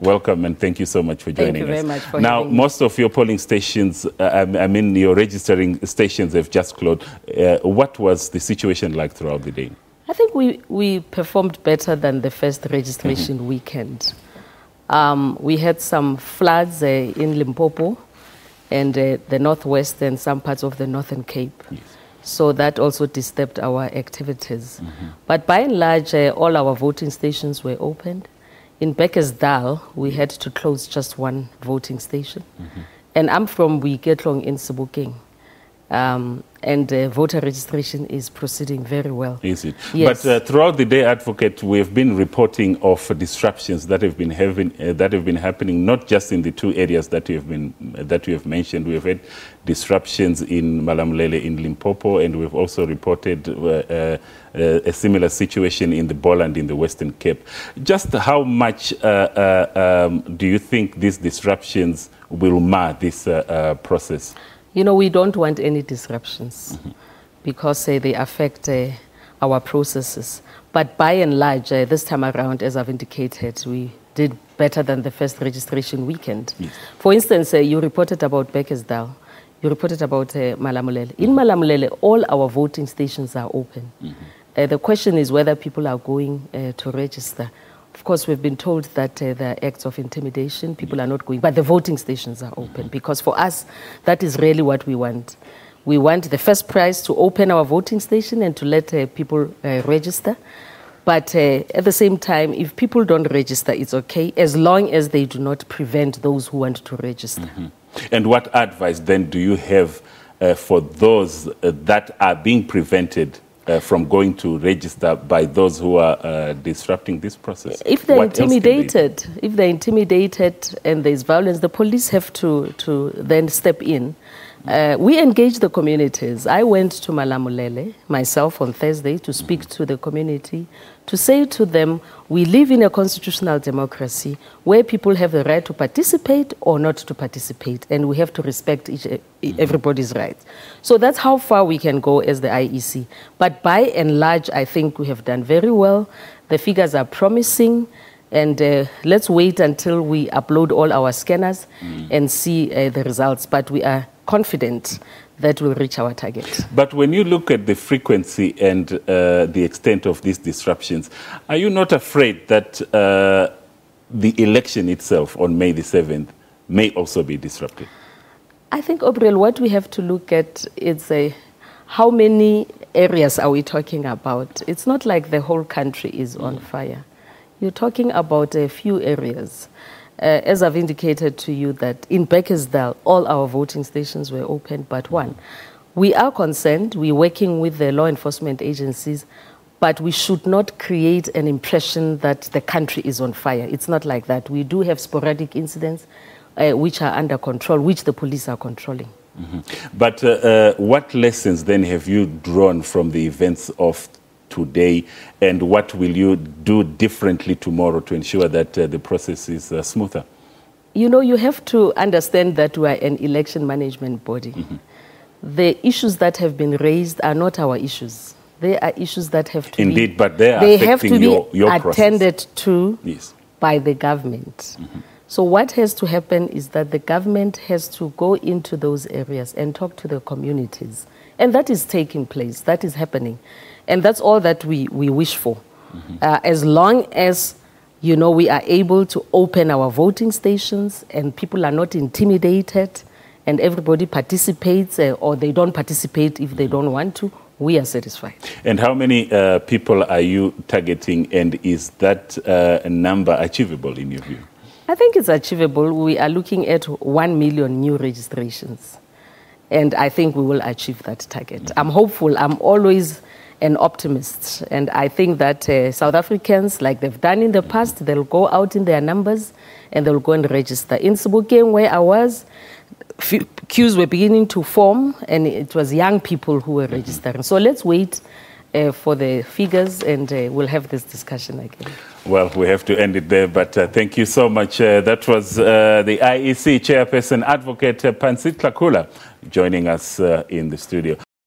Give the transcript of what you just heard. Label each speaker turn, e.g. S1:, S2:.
S1: Welcome, and thank you so much for joining us.
S2: Thank you very much for
S1: now,
S2: having me.
S1: most of your polling stations, your registering stations have just closed. What was the situation like throughout the day?
S2: I think we performed better than the first registration weekend. We had some floods in Limpopo and the Northwest and some parts of the Northern Cape. Yes. So that also disturbed our activities. But by and large, all our voting stations were opened. In Bekkersdal, we had to close just one voting station. And I'm from Boiketlong in Sebokeng. And voter registration is proceeding very well. Is it? Yes.
S1: But throughout the day, Advocate, we have been reporting of disruptions that have been happening, not just in the two areas that you have mentioned. We have had disruptions in Malamulele, in Limpopo, and we've also reported a similar situation in the Boland in the Western Cape. Just how much do you think these disruptions will mar this process?
S2: You know, we don't want any disruptions because they affect our processes. But by and large, this time around, as I've indicated, we did better than the first registration weekend. Yes. For instance, you reported about Bekkersdal. You reported about Malamulele. In Malamulele, all our voting stations are open. The question is whether people are going to register. Of course, we've been told that there are acts of intimidation. People are not going, but the voting stations are open because for us, that is really what we want. We want the first prize to open our voting station and to let people register. But at the same time, if people don't register, it's okay, as long as they do not prevent those who want to register.
S1: And what advice then do you have for those that are being prevented from going to register by those who are disrupting this process?
S2: If they're intimidated, and there's violence, the police have to then step in. We engage the communities. I went to Malamulele myself on Thursday to speak to the community, to say to them, we live in a constitutional democracy where people have the right to participate or not to participate, and we have to respect everybody's rights. So that's how far we can go as the IEC. But by and large, I think we have done very well. The figures are promising, and let's wait until we upload all our scanners and see the results. But we are confident that we'll reach our target.
S1: But when you look at the frequency and the extent of these disruptions, are you not afraid that the election itself on May the 7th may also be disrupted?
S2: I think, Obriel, what we have to look at is how many areas are we talking about? It's not like the whole country is on fire. You're talking about a few areas. As I've indicated to you that in Bekkersdal, all our voting stations were open but one. We are concerned, we're working with the law enforcement agencies, but we should not create an impression that the country is on fire. It's not like that. We do have sporadic incidents which are under control, which the police are controlling.
S1: But what lessons then have you drawn from the events of today, and what will you do differently tomorrow to ensure that the process is smoother?
S2: You know, you have to understand that we are an election management body. The issues that have been raised are not our issues. They are issues that have to
S1: be
S2: attended to by the government. So what has to happen is that the government has to go into those areas and talk to the communities. And that is taking place, that is happening. And that's all that we wish for. As long as, you know, we are able to open our voting stations and people are not intimidated and everybody participates or they don't participate if they don't want to, we are satisfied.
S1: And how many people are you targeting, and is that number achievable in your view?
S2: I think it's achievable. We are looking at 1 million new registrations. And I think we will achieve that target. I'm hopeful. I'm always an optimist. And I think that South Africans, like they've done in the past, they'll go out in their numbers and they'll go and register. In Sebokeng, where I was, queues were beginning to form, and it was young people who were registering. So let's wait for the figures, and we'll have this discussion again.
S1: Well, we have to end it there, but thank you so much. That was the IEC Chairperson, Advocate Pansy Tlakula, joining us in the studio.